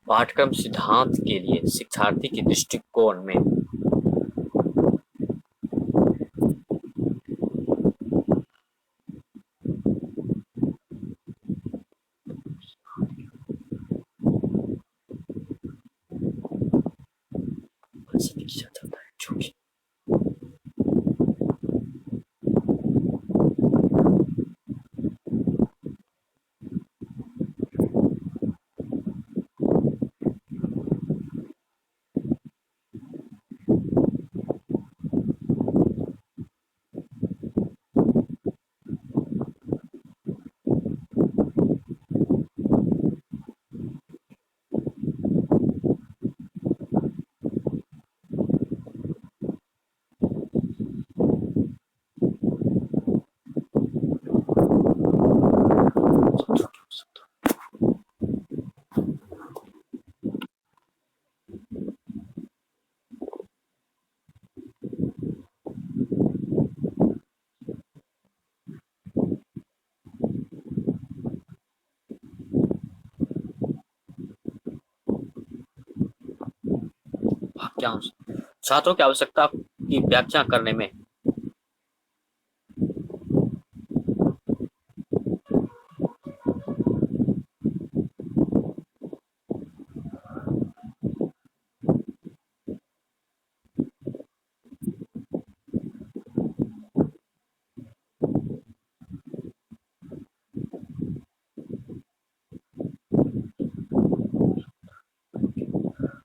पाठ्यक्रम सिद्धांत के लिए शिक्षार्थी के दृष्टिकोण में वाक्यांश छात्रों की आवश्यकता की व्याख्या करने में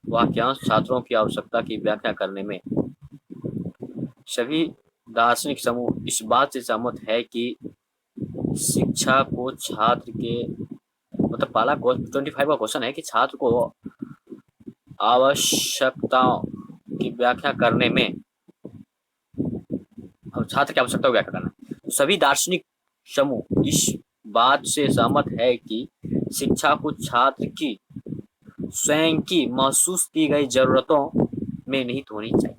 वाक्यांश छात्रों की आवश्यकता की व्याख्या करने में सभी दार्शनिक समूह इस बात से सहमत है कि शिक्षा को छात्र के मतलब पहला 25 का क्वेश्चन है कि छात्र को आवश्यकताओं की व्याख्या करने में छात्र की आवश्यकता की व्याख्या करना सभी दार्शनिक समूह इस बात से सहमत है कि शिक्षा को छात्र की स्वयं की महसूस की गई जरूरतों में निहित होनी चाहिए।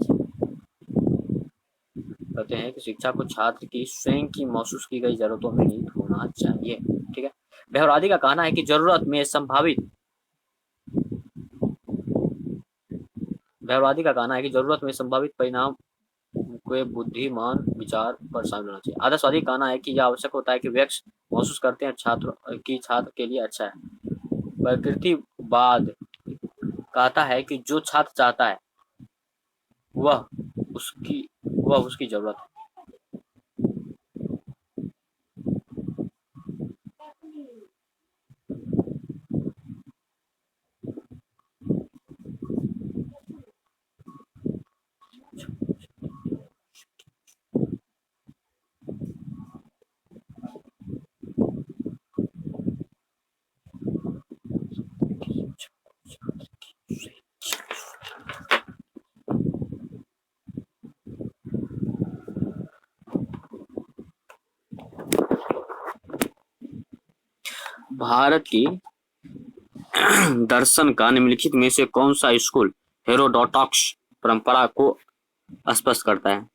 कहते हैं कि शिक्षा को छात्र की स्वयं की महसूस की गई जरूरतों में निहित होना चाहिए। ठीक है। बेहरादी का कहना है कि जरूरत में संभावित परिणाम के बुद्धिमान विचार पर शामिल होना चाहिए। आदर्शवादी का कहना है कि यह आवश्यक होता है कि व्यक्ति महसूस करते हैं छात्र के लिए अच्छा है। प्रकृतिवाद कहता है कि जो छात्र चाहता है वह उसकी जरूरत है। भारत की दर्शन का निम्नलिखित में से कौन सा स्कूल हेरोडोटस परंपरा को स्पष्ट करता है?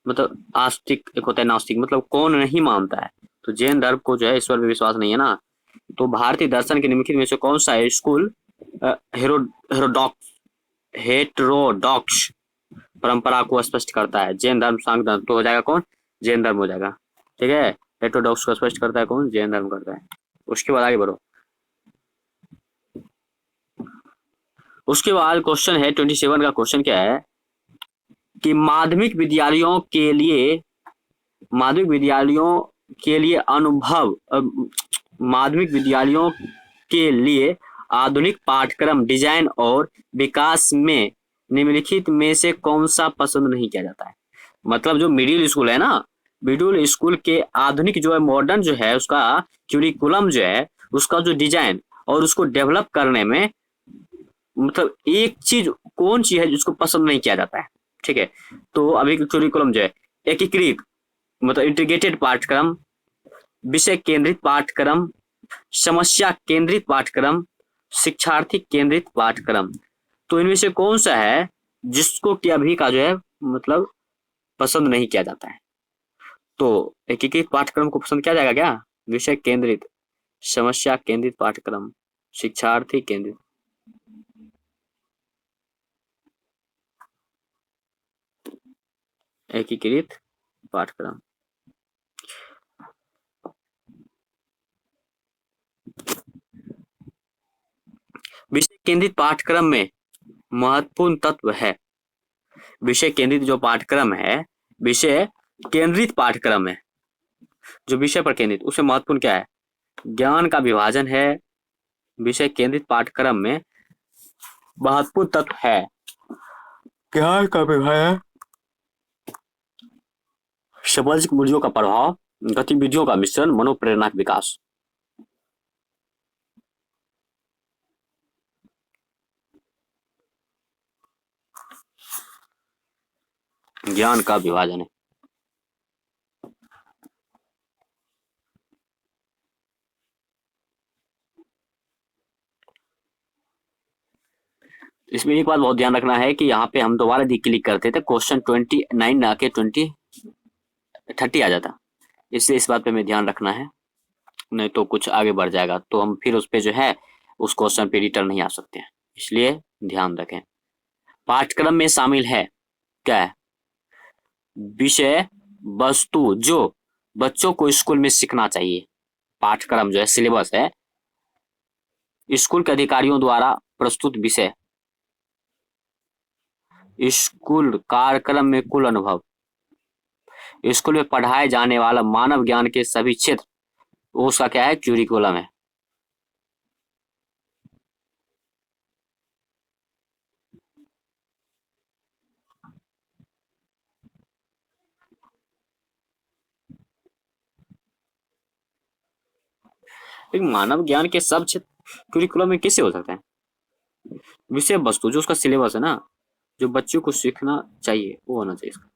मतलब आस्तिक एक होता है नास्तिक, मतलब कौन नहीं मानता है। तो जैन धर्म को जो है ईश्वर पे विश्वास नहीं है ना। तो भारतीय दर्शन के निम्नलिखित में से कौन सा स्कूल हेटेरोडॉक्स परंपरा को स्पष्ट करता है? जैन धर्म, सांख्य धर्म। तो हो जाएगा कौन? जैन धर्म हो जाएगा। ठीक है। हेटेरोडॉक्स को स्पष्ट करता है कौन? जैन धर्म करता है। उसके बाद आगे बढ़ो। उसके बाद क्वेश्चन है 27 का क्वेश्चन क्या है कि माध्यमिक विद्यालयों के लिए आधुनिक पाठ्यक्रम डिजाइन और विकास में निम्नलिखित में से कौन सा पसंद नहीं किया जाता है? मतलब जो मिडिल स्कूल है ना, मिडिल स्कूल के आधुनिक जो है मॉडर्न जो है उसका क्यूरिकुलम जो है उसका जो डिजाइन और उसको डेवलप करने में मतलब एक चीज कौन सी है जिसको पसंद नहीं किया जाता है? ठीक है। तो अभी क्यूरिकुलम जो है एकीकृत मतलब इंटीग्रेटेड पाठ्यक्रम, विषय केंद्रित पाठ्यक्रम, समस्या केंद्रित पाठ्यक्रम, शिक्षार्थी केंद्रित पाठ्यक्रम। तो इनमें से कौन सा है जिसको कि अभी का जो है मतलब पसंद नहीं किया जाता है? तो एकीकृत पाठ्यक्रम को पसंद किया जाएगा क्या? विषय केंद्रित समस्या केंद्रित पाठ्यक्रम, शिक्षार्थी केंद्रित, एकीकृत पाठ्यक्रम। विषय केंद्रित पाठ्यक्रम में महत्वपूर्ण तत्व है। विषय केंद्रित जो पाठ्यक्रम है, विषय केंद्रित पाठ्यक्रम है, जो विषय पर केंद्रित, उसमें महत्वपूर्ण क्या है? ज्ञान का विभाजन है। विषय केंद्रित पाठ्यक्रम में महत्वपूर्ण तत्व है ज्ञान का विभाजन, सामाजिक मूल्यों का प्रभाव, गतिविधियों का मिश्रण, मनोप्रेरणा का विकास। ज्ञान का विभाजन है। इसमें एक बात बहुत ध्यान रखना है कि यहाँ पे हम दोबारा क्लिक करते थे, क्वेश्चन 29 ना के 30 आ जाता, इसलिए इस बात पे हमें ध्यान रखना है, नहीं तो कुछ आगे बढ़ जाएगा तो हम फिर उस पे जो है उस क्वेश्चन पे रिटर्न नहीं आ सकते हैं, इसलिए ध्यान रखें। पाठ्यक्रम में शामिल है क्या है? विषय वस्तु जो बच्चों को स्कूल में सीखना चाहिए। पाठ्यक्रम जो है, सिलेबस है, स्कूल के अधिकारियों द्वारा प्रस्तुत विषय, स्कूल कार्यक्रम में कुल अनुभव, स्कूल में पढ़ाए जाने वाला मानव ज्ञान के सभी क्षेत्र, वो उसका क्या है? क्यूरिकुलम है। लेकिन मानव ज्ञान के सब क्षेत्र क्यूरिकुलम में कैसे हो सकते हैं? विषय वस्तु जो उसका सिलेबस है ना, जो बच्चों को सीखना चाहिए वो होना चाहिए इसका।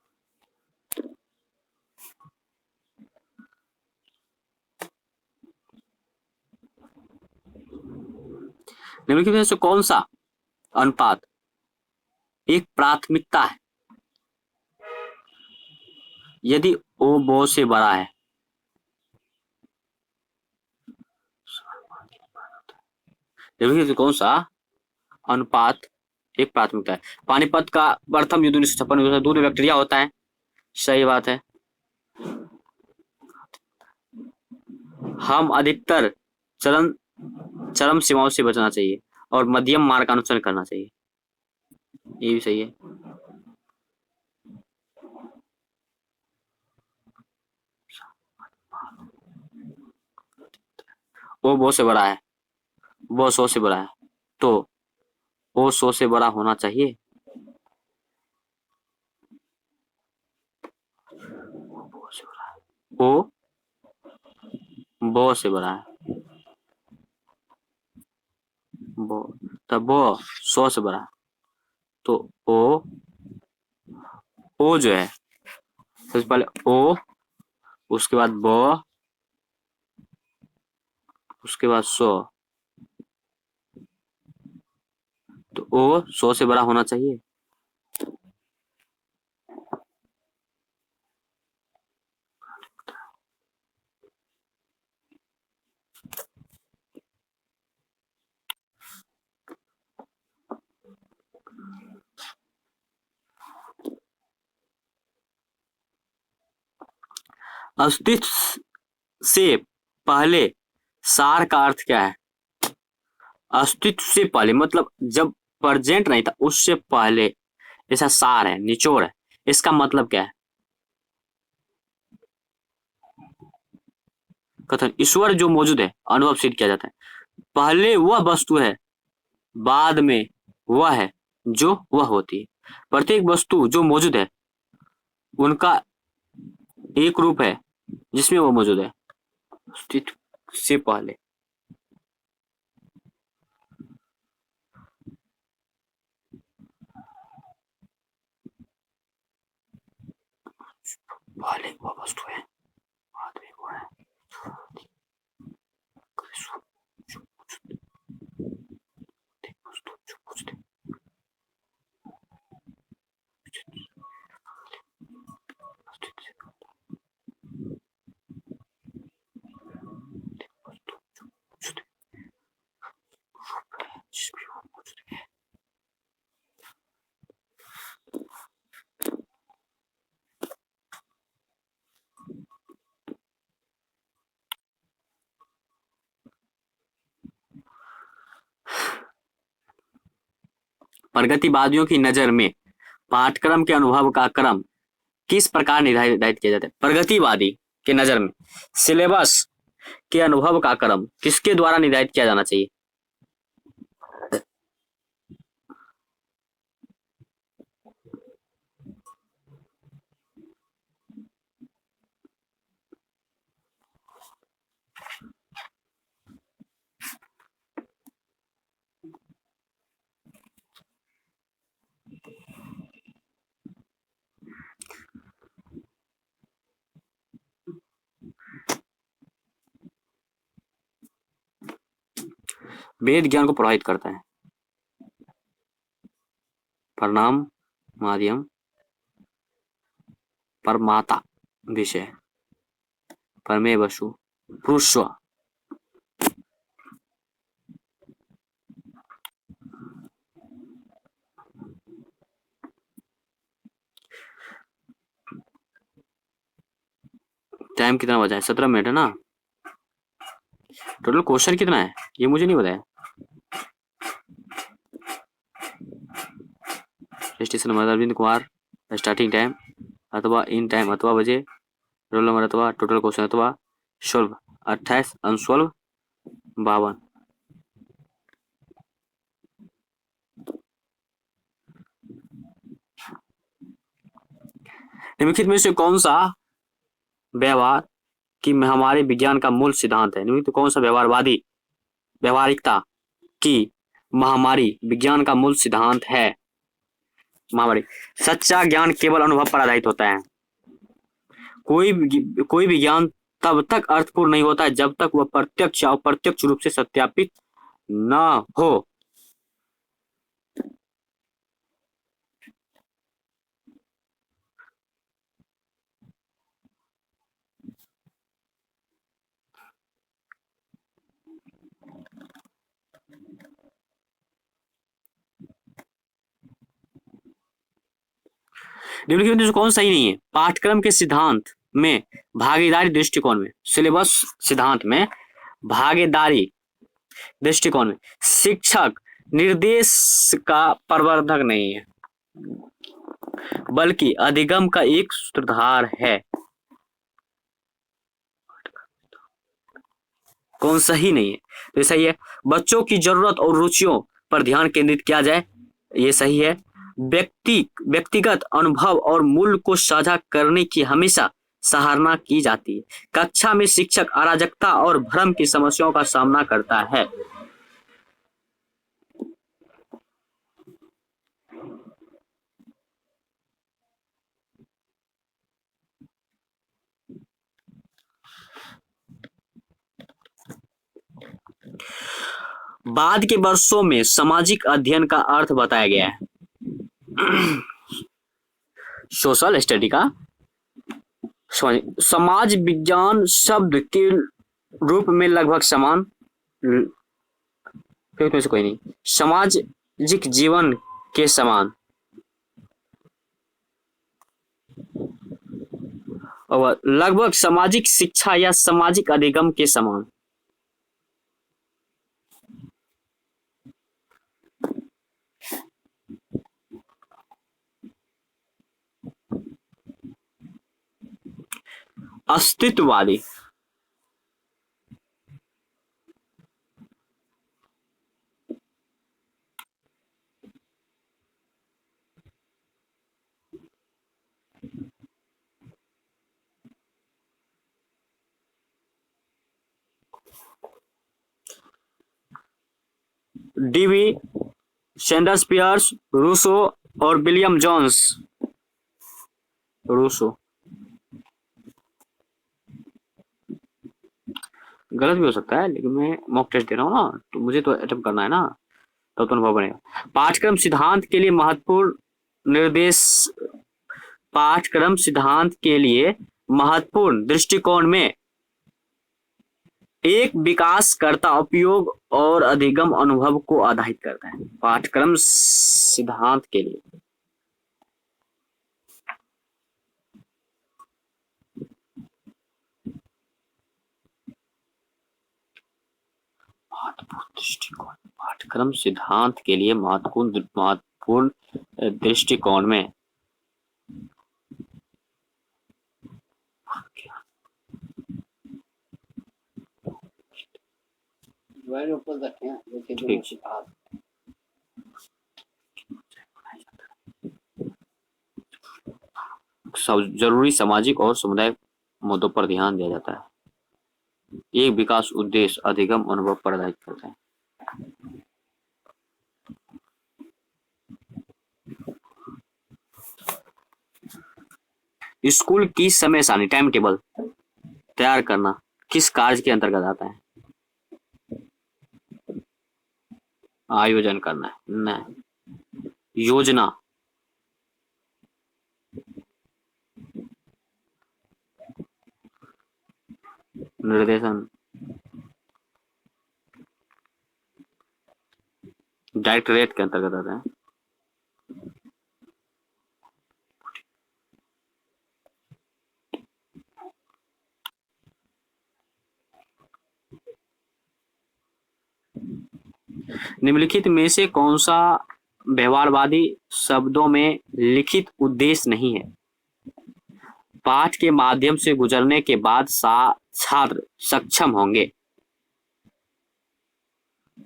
निम्नलिखित में से कौन सा अनुपात एक प्राथमिकता है यदि ओ बो से बड़ा है? निम्नलिखित में से कौन सा अनुपात एक प्राथमिकता है? पानीपत का प्रथम युद्ध 1956 में दूध बैक्टीरिया होता है, सही बात है। हम अधिकतर चरम चरम सीमाओं से बचना चाहिए और मध्यम मार्ग का अनुसरण करना चाहिए, ये भी सही है। वो 100 से बड़ा है, वो 100 से बड़ा है, तो वो 100 से बड़ा होना चाहिए। वो बो से बड़ा है, वो तब वो 100 से बड़ा है, तो ओ जो है, सबसे पहले ओ, उसके बाद बो, उसके बाद 100, तो ओ 100 से बड़ा होना चाहिए। अस्तित्व से पहले सार का अर्थ क्या है? अस्तित्व से पहले मतलब जब प्रेजेंट नहीं था उससे पहले, ऐसा सार है, निचोड़ है, इसका मतलब क्या है? कथन, ईश्वर जो मौजूद है अनुभव सिद्ध किया जाता है, पहले वह वस्तु है, बाद में वह है जो वह होती है। प्रत्येक वस्तु जो मौजूद है उनका एक रूप है जिसमें वो मौजूद है, अस्तित्व से पहले। पहले वह वस्तु है, बाद में वो है जो मौजूद है, वस्तु जो मौजूद है। अस्तित्व से प्रगतिवादियों की नजर में पाठ्यक्रम के अनुभव का क्रम किस प्रकार निर्धारित किया जाता है? प्रगतिवादी के नजर में सिलेबस के अनुभव का क्रम किसके द्वारा निर्धारित किया जाना चाहिए? वेद ज्ञान को प्रभावित करता है। परिणाम माध्यम परमाता विषय परमे वसु पुरुष। टाइम कितना बचा है? 17 मिनट है ना। टोटल क्वेश्चन कितना है ये मुझे नहीं बताया। Registration number Arvind Kumar, starting time अथवा इन टाइम अथवा बजे, रोल नंबर अथवा टोटल क्वेश्चन अथवा सोल्व 28 अनसोल्व 52। निम्नलिखित में से कौन सा व्यवहार की हमारे विज्ञान का मूल सिद्धांत है? निम्नलिखित कौन सा व्यवहारवादी व्यवहारिकता की महामारी विज्ञान का मूल सिद्धांत है? महामारी सच्चा ज्ञान केवल अनुभव पर आधारित होता है। कोई भी ज्ञान तब तक अर्थपूर्ण नहीं होता है जब तक वह प्रत्यक्ष या अप्रत्यक्ष रूप से सत्यापित न हो। निम्नलिखित में से कौन सही नहीं है? पाठ्यक्रम के सिद्धांत में भागीदारी दृष्टिकोण में, सिलेबस सिद्धांत में भागीदारी दृष्टिकोण में शिक्षक निर्देश का प्रवर्धक नहीं है बल्कि अधिगम का एक सूत्रधार है। कौन सही नहीं है? तो सही है बच्चों की जरूरत और रुचियों पर ध्यान केंद्रित किया जाए, ये सही है। व्यक्तिगत अनुभव और मूल्य को साझा करने की हमेशा सराहना की जाती है। कक्षा में शिक्षक अराजकता और भ्रम की समस्याओं का सामना करता है। बाद के वर्षों में सामाजिक अध्ययन का अर्थ बताया गया है। सोशल स्टडी का समाज विज्ञान शब्द के रूप में लगभग समान, फिर से कोई नहीं, सामाजिक जीवन के समान और लगभग सामाजिक शिक्षा या सामाजिक अधिगम के समान। अस्तित्ववादी डीवी सैंडर्स पियर्स, रूसो और विलियम जोन्स। रूसो गलत भी हो सकता है लेकिन मैं मॉक टेस्ट दे रहा हूँ ना, तो मुझे तो अटेम्प्ट करना है ना, तब तो अनुभव बनेगा। पाठ्यक्रम सिद्धांत के लिए महत्वपूर्ण निर्देश, पाठ्यक्रम सिद्धांत के लिए महत्वपूर्ण दृष्टिकोण में एक विकासकर्ता उपयोग और अधिगम अनुभव को आधारित करता है। पाठ्यक्रम सिद्धांत के लिए महत्वपूर्ण दृष्टिकोण, पाठ्यक्रम सिद्धांत के लिए महत्वपूर्ण दृष्टिकोण में जरूरी सामाजिक और सामुदायिक मुद्दों पर ध्यान दिया जाता है। एक विकास उद्देश्य अधिगम अनुभव पर आधारित करता है। स्कूल की समय सारणी टाइम टेबल तैयार करना किस कार्य के अंतर्गत आता है? आयोजन करना है, नहीं। योजना, निर्देशन, डायरेक्टरेट के अंतर्गत आता है। निम्नलिखित में से कौन सा व्यवहारवादी शब्दों में लिखित उद्देश्य नहीं है? पाठ के माध्यम से गुजरने के बाद छात्र सक्षम होंगे।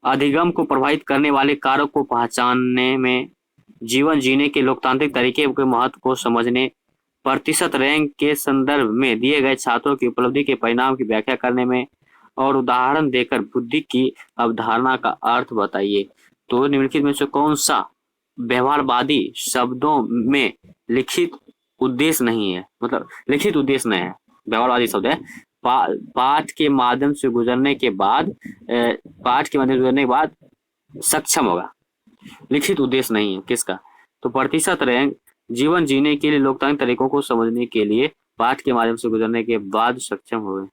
अधिगम को प्रभावित करने वाले कारक को पहचानने में, जीवन जीने के लोकतांत्रिक तरीके के महत्व को समझने, प्रतिशत रैंक के संदर्भ में दिए गए छात्रों की उपलब्धि के परिणाम की व्याख्या करने में, और उदाहरण देकर बुद्धि की अवधारणा का अर्थ बताइए। तो निम्नलिखित में से कौन सा व्यवहारवादी शब्दों में लिखित उद्देश्य नहीं है? मतलब लिखित उद्देश्य नहीं है, व्यवहारवादी शब्द है। पाठ के माध्यम से गुजरने के बाद सक्षम होगा, लिखित उद्देश्य नहीं है किसका? तो प्रतिशत रैंक, जीवन जीने के लिए लोकतांत्रिक तरीकों को समझने के लिए, पाठ के माध्यम से गुजरने के बाद सक्षम होगा।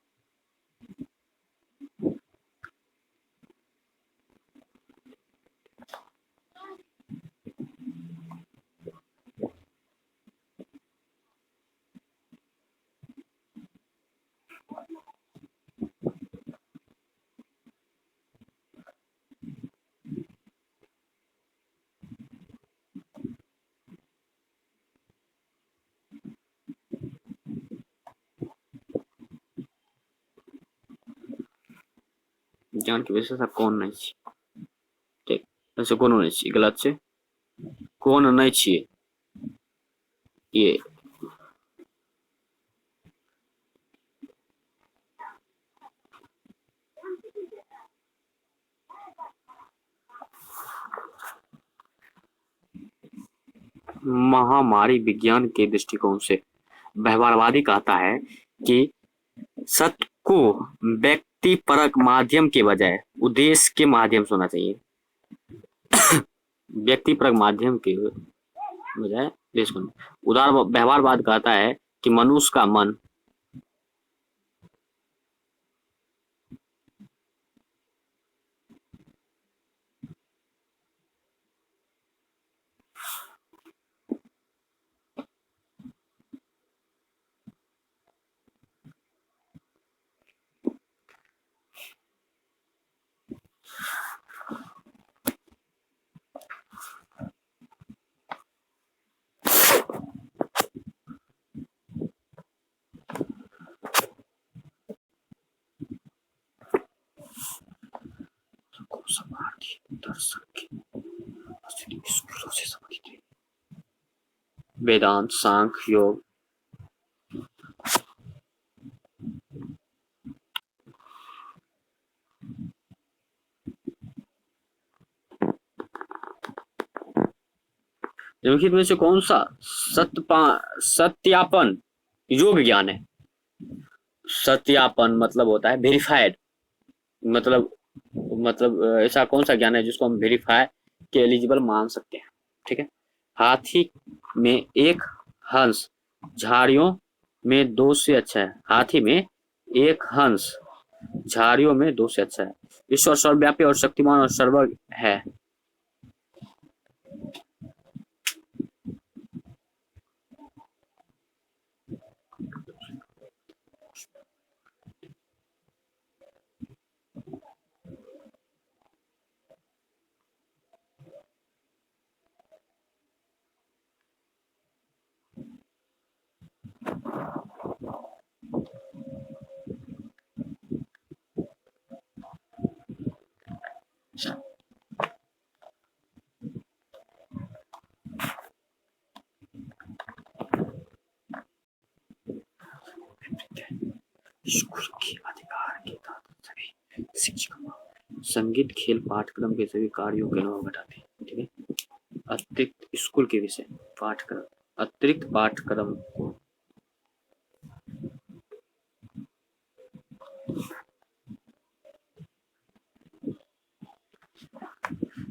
ज्ञान की विशेषता कौन नहीं छियै? ठीक, ऐसे कोनो नहीं छियै, गलत छै। कौन नहीं छियै, ये महामारी विज्ञान के दृष्टिकोण से व्यवहारवादी कहता है कि सत्य को व्यक्तिपरक माध्यम के बजाय उद्देश्य के माध्यम से होना चाहिए। व्यक्तिपरक माध्यम के बजाय उद्देश्य। उदाहरण, व्यवहारवाद कहता है कि मनुष्य का मन वेदांत, सांख्य योग, निम्नलिखित में से कौन सा सत्यापन योग ज्ञान है? सत्यापन मतलब होता है वेरीफाइड, मतलब ऐसा कौन सा ज्ञान है जिसको हम वेरीफाई के एलिजिबल मान सकते हैं? ठीक है। हाथी में एक हंस झाड़ियों में 2 से अच्छा है। हाथी में एक हंस झाड़ियों में 2 से अच्छा है। ईश्वर सर्वव्यापी और शक्तिमान और सर्वज्ञ है। स्कूल के अधिकार के तहत सभी शिक्षक संगीत खेल पाठ्यक्रम के सभी कार्यों के अनुभव घटाते हैं। ठीक है, अतिरिक्त स्कूल के विषय पाठ्यक्रम, अतिरिक्त पाठ्यक्रम को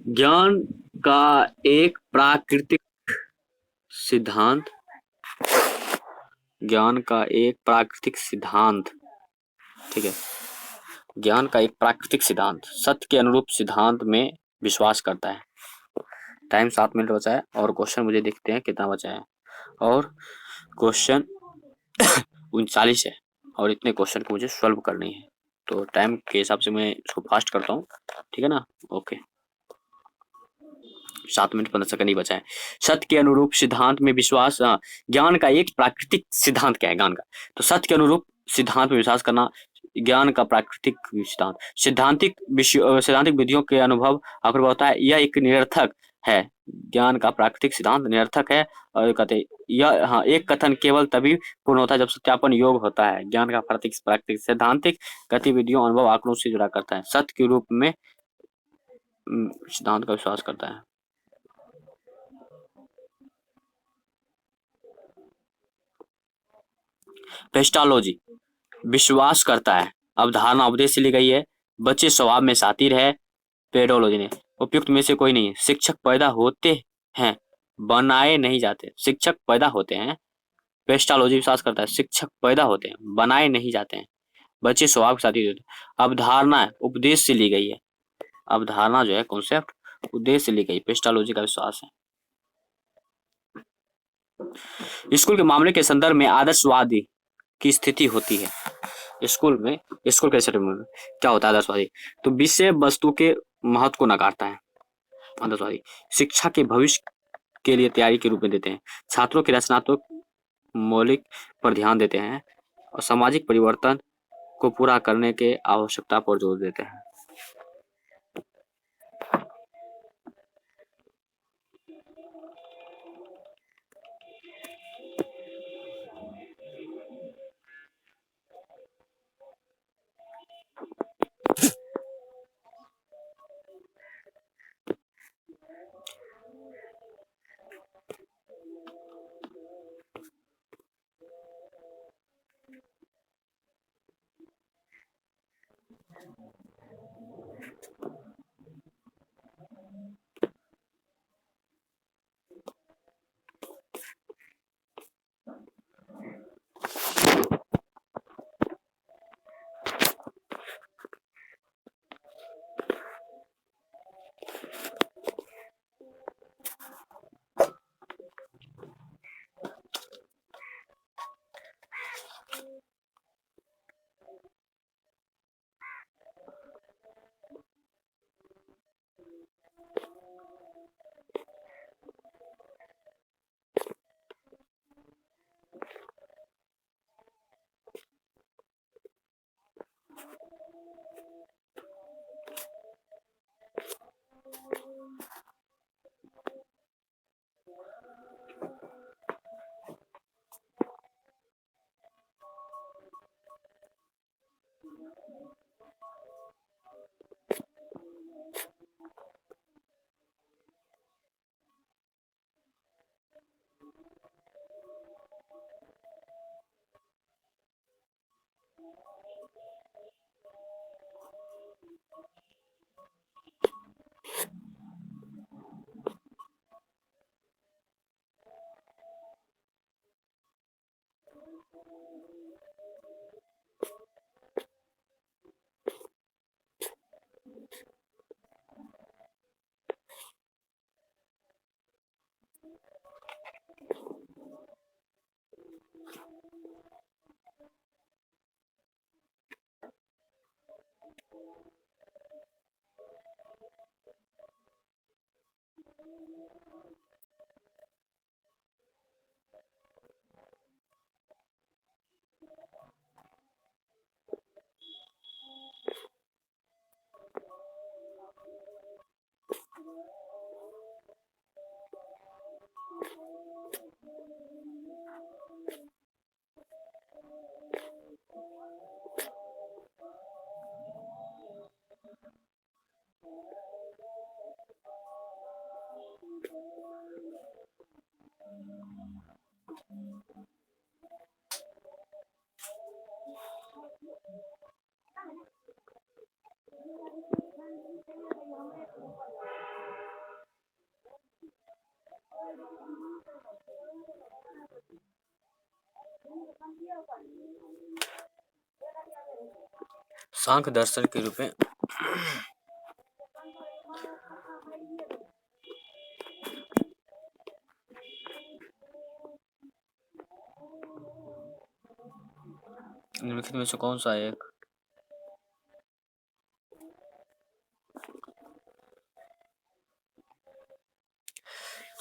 ज्ञान का एक प्राकृतिक सिद्धांत, ज्ञान का एक प्राकृतिक सिद्धांत, ठीक है, ज्ञान का एक प्राकृतिक सिद्धांत सत्य के अनुरूप सिद्धांत में विश्वास करता है। टाइम 7 मिनट बचा है और क्वेश्चन मुझे देखते हैं कितना बचा है, और क्वेश्चन 39 है और इतने क्वेश्चन को मुझे सॉल्व करनी है, तो टाइम के हिसाब से मैं इसको फास्ट करता हूँ, ठीक है ना। ओके, 7 मिनट 15 सेकंड ही बचा है। सत्य के अनुरूप सिद्धांत में विश्वास, ज्ञान का एक प्राकृतिक सिद्धांत क्या है ज्ञान का, तो सत्य के अनुरूप सिद्धांत में विश्वास करना ज्ञान का प्राकृतिक सिद्धांत। सैद्धांतिक विधियों के अनुभव आखिर होता है, यह एक निरर्थक है। ज्ञान का प्राकृतिक सिद्धांत निरर्थक है और कहते हैं यह, हाँ, एक कथन केवल तभी पूर्ण होता है जब सत्यापन योग होता है। ज्ञान का प्राकृतिक सैद्धांतिक गतिविधियों अनुभव आंकड़ों से जुड़ा करता है, सत्य के रूप में सिद्धांत का विश्वास करता है। पेस्टालॉजी विश्वास करता है, अवधारणा उपदेश से ली गई है, बच्चे स्वभाव में शातिर है। पेडोलॉजी ने उपयुक्त में से कोई नहीं है, शिक्षक पैदा होते हैं बनाए नहीं जाते, शिक्षक पैदा होते हैं। पेस्टालॉजी विश्वास करता है शिक्षक पैदा होते हैं बनाए नहीं जाते हैं, बच्चे स्वभाव के शातिर होते हैं। अवधारणा उपदेश से ली गई है, अवधारणा जो है कॉन्सेप्ट उद्देश्य से ली गई, पेस्टालॉजी का विश्वास है। स्कूल के मामले के संदर्भ में आदर्शवादी की स्थिति होती है। स्कूल में, स्कूल के सेटअप में क्या होता है आदर्शवादी, तो विषय वस्तु के महत्व को नकारता है। आदर्शवादी शिक्षा के भविष्य के लिए तैयारी के रूप में देते हैं, छात्रों के रचनात्मक मौलिक पर ध्यान देते हैं और सामाजिक परिवर्तन को पूरा करने के आवश्यकता पर जोर देते हैं। सांख्य दर्शन के रूप में निम्नलिखित में से कौन सा एक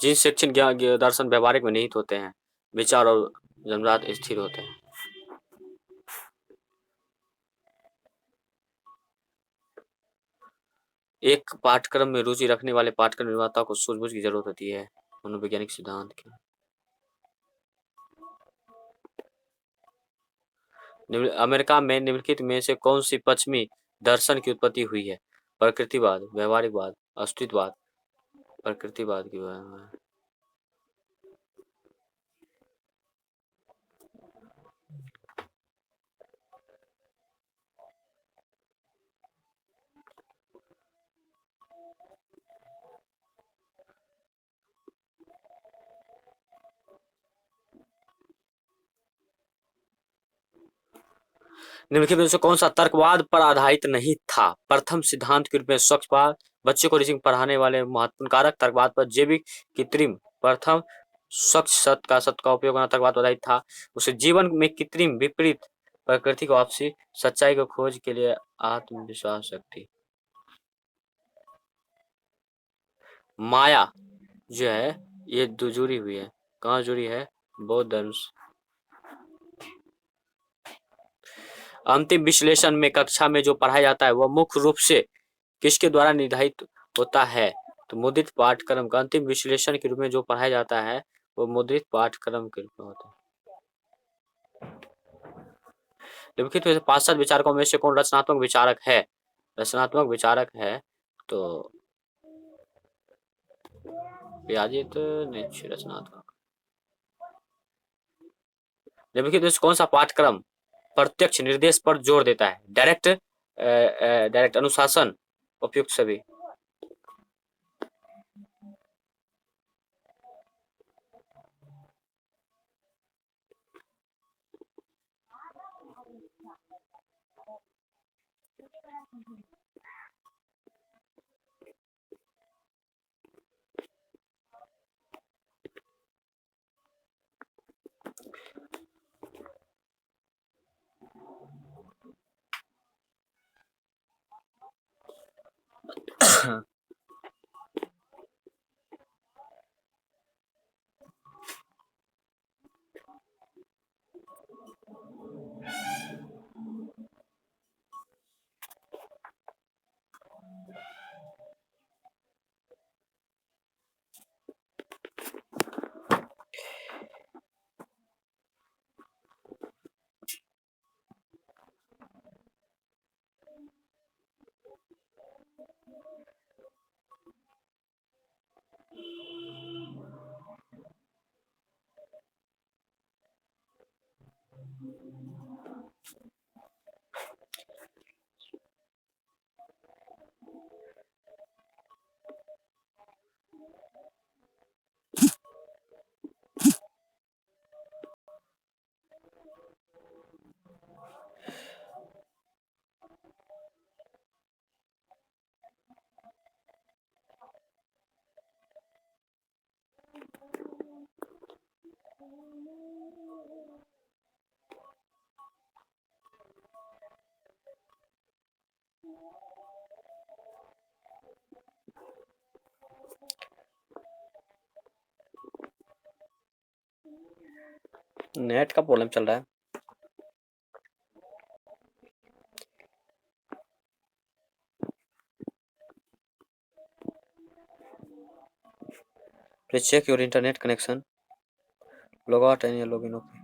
जिन शिक्षण ज्ञान दर्शन व्यवहारिक में निहित होते हैं, विचार और जन्मजात स्थिर होते हैं। एक पाठ्यक्रम में रुचि रखने वाले पाठ्यक्रम निर्माता को सूझबूझ की जरूरत होती है। मनोवैज्ञानिक सिद्धांत के अमेरिका में निम्नलिखित में से कौन सी पश्चिमी दर्शन की उत्पत्ति हुई है? प्रकृतिवाद, व्यवहारिकवाद, अस्तित्ववाद, प्रकृतिवाद की निम्नलिखित में से कौन सा तर्कवाद पर आधारित नहीं था? प्रथम सिद्धांत के रूप में स्वच्छवाद, बच्चे को रीजनिंग पढ़ाने वाले महत्वपूर्ण कारक, तर्कवाद पर जैविक कृत्रिम, प्रथम स्वच्छ सत्य का उपयोग करना तर्कवाद पर आधारित था। उसे जीवन में कृत्रिम विपरीत प्रकृति को आपसी सच्चाई को खोज के लिए आत्मविश्वास शक्ति। माया जो है ये जुड़ी हुई है, कहाँ जुड़ी है? बौद्ध धर्म। अंतिम विश्लेषण में कक्षा में जो पढ़ाया जाता है वह मुख्य रूप से किसके द्वारा निर्धारित होता है? तो मुद्रित पाठ्यक्रम का अंतिम विश्लेषण के रूप में जो पढ़ाया जाता है वो मुद्रित पाठ्यक्रम के रूप में होता है। निम्नलिखित में से 5-7 विचारकों में से कौन रचनात्मक विचारक है? रचनात्मक विचारक है तो पियाजेट नीत्शे रचनात्मक। निम्नलिखित में से कौन सा पाठ्यक्रम प्रत्यक्ष निर्देश पर जोर देता है? डायरेक्ट अनुशासन, उपयुक्त सभी। नेट का प्रॉब्लम चल रहा है। Please check your internet connection. Log out and log in. Okay.